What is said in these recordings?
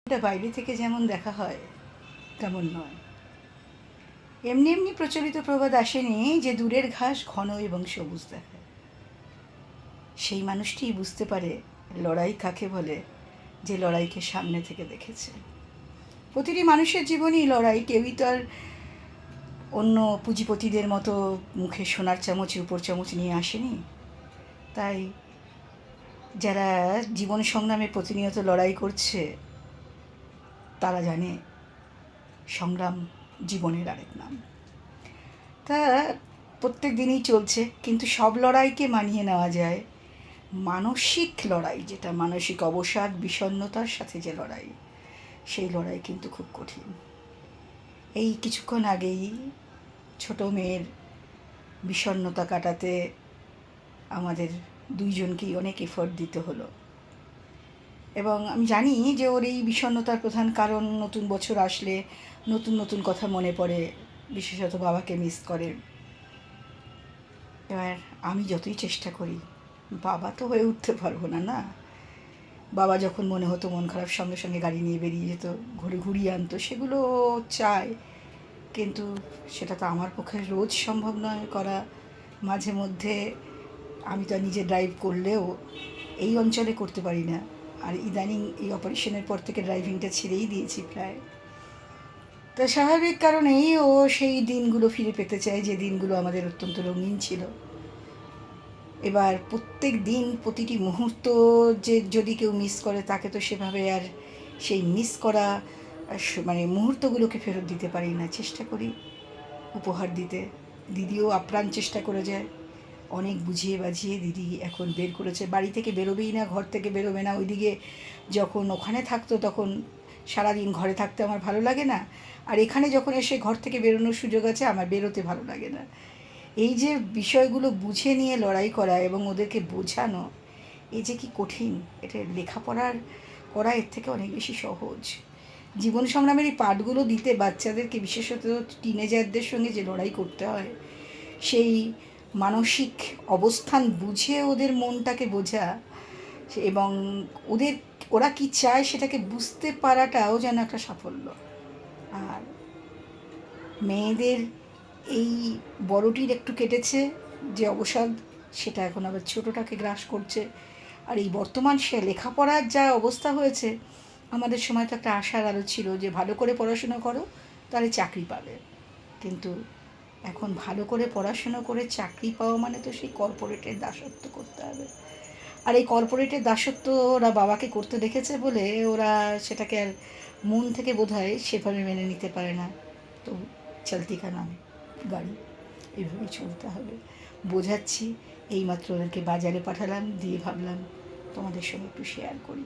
এটা বাইরে থেকে যেমন দেখা হয় তেমন নয়। এমনি এমনি প্রচলিত প্রবাদ আসেনি যে দূরের ঘাস ঘন এবং সবুজ দেখায়। সেই মানুষটিই বুঝতে পারে লড়াই কাকে বলে, যে লড়াইকে সামনে থেকে দেখেছে। প্রতিটি মানুষের জীবনেই লড়াই। কেউই তো আর অন্য পুঁজিপতিদের মতো মুখে সোনার চামচে উপর চামচ নিয়ে আসেনি। তাই যারা জীবন সংগ্রামে প্রতিনিয়ত লড়াই করছে তারা জানে সংগ্রাম জীবনের আরেক নাম। তা প্রত্যেক দিনই চলছে, কিন্তু সব লড়াইকে মানিয়ে নেওয়া যায়। মানসিক লড়াই, যেটা মানসিক অবসাদ বিষণ্ণতার সাথে যে লড়াই, সেই লড়াই কিন্তু খুব কঠিন। এই কিছুক্ষণ আগেই ছোট মেয়ের বিষণ্ণতা কাটাতে আমাদের দুইজনকেই অনেক এফোর্ট দিতে হলো। এবং আমি জানি যে ওর এই বিষণ্ণতার প্রধান কারণ নতুন বছর আসলে নতুন নতুন কথা মনে পড়ে, বিশেষত বাবাকে মিস করে। এবার আমি যতই চেষ্টা করি, বাবা তো হয়ে উঠতে পারবো না। না, বাবা যখন মনে হতো মন খারাপ, সঙ্গে সঙ্গে গাড়ি নিয়ে বেরিয়ে যেত, ঘুরিয়ে আনতো, সেগুলো চায়, কিন্তু সেটা তো আমার পক্ষে রোজ সম্ভব নয় করা। মাঝে মধ্যে আমি তো নিজে ড্রাইভ করলেও এই অঞ্চলে করতে পারি না। আর ইদানিং এই অপারেশনের পর থেকে ড্রাইভিংটা ছেড়েই দিয়েছি প্রায়। তা স্বাভাবিক কারণেই ও সেই দিনগুলো ফিরে পেতে চায়, যে দিনগুলো আমাদের অত্যন্ত রঙিন ছিল। এবার প্রত্যেক দিন প্রতিটি মুহূর্ত যে যদি কেউ মিস করে, তাকে তো সেভাবে আর সেই মিস করা মানে মুহূর্তগুলোকে ফেরত দিতে পারি না। চেষ্টা করি উপহার দিতে। দিদিও আপ্রাণ চেষ্টা করে যায়, অনেক বুঝিয়ে বাঝিয়ে দিদি এখন বের করেছে। বাড়ি থেকে বেরোবেই না, ঘর থেকে বেরোবে না। ওইদিকে যখন ওখানে থাকতো তখন সারাদিন ঘরে থাকতে আমার ভালো লাগে না, আর এখানে যখন এসে ঘর থেকে বেরোনোর সুযোগ আছে আমার বেরোতে ভালো লাগে না। এই যে বিষয়গুলো বুঝে নিয়ে লড়াই করা এবং ওদেরকে বোঝানো, এই যে কি কঠিন, এটা লেখাপড়ার করা এর থেকে অনেক বেশি সহজ। জীবন সংগ্রামের এই পাঠগুলো দিতে বাচ্চাদেরকে, বিশেষত টিনেজারদের সঙ্গে যে লড়াই করতে হয়, সেই মানসিক অবস্থান বুঝে ওদের মনটাকে বোঝা এবং ওরা কি চায় সেটাকে বুঝতে পারাটাও যেন একটা সাফল্য। আর মেয়েদের এই বড়টির একটু কেটেছে যে অবসাদ, সেটা এখন আবার ছোটোটাকে গ্রাস করছে। আর এই বর্তমান সে লেখাপড়ার যা অবস্থা হয়েছে, আমাদের সময় তো একটা আশার আলো ছিল যে ভালো করে পড়াশুনো করো তাহলে চাকরি পাবে। কিন্তু এখন ভালো করে পড়াশুনো করে চাকরি পাওয়া মানে তো সেই কর্পোরেটের দাসত্ব করতে হবে। আর এই কর্পোরেটের দাসত্ব ওরা বাবাকে করতে দেখেছে বলে ওরা সেটাকে আর মন থেকে বোধহয় সেভাবে মেনে নিতে পারে না। তো চলতি কা নাম গাড়ি, এইভাবেই চলতে হবে। বোঝাচ্ছি, এইমাত্র ওদেরকে বাজারে পাঠালাম, দিয়ে ভাবলাম তোমাদের সঙ্গে একটু শেয়ার করি।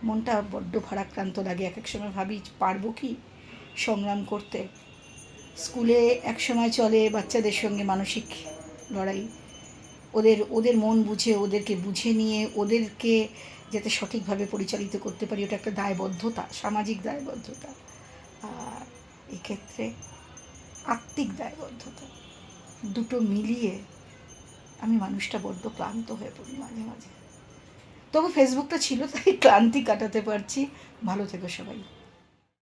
মনটা বড্ড ভারাক্রান্ত লাগে। এক এক সময় ভাবি পারবো কি সংগ্রাম করতে। স্কুলে এক সময় চলে বাচ্চাদের সঙ্গে মানসিক লড়াই, ওদের মন বুঝে, ওদেরকে বুঝে নিয়ে ওদেরকে যাতে সঠিকভাবে পরিচালিত করতে পারি, ওটা একটা দায়বদ্ধতা, সামাজিক দায়বদ্ধতা। আর এক্ষেত্রে আত্মিক দায়বদ্ধতা, দুটো মিলিয়ে আমি মানুষটা বড্ড ক্লান্ত হয়ে পড়ি মাঝে মাঝে। তবু ফেসবুকটা ছিল তাই ক্লান্তি কাটাতে পারছি। ভালো থেকো সবাই।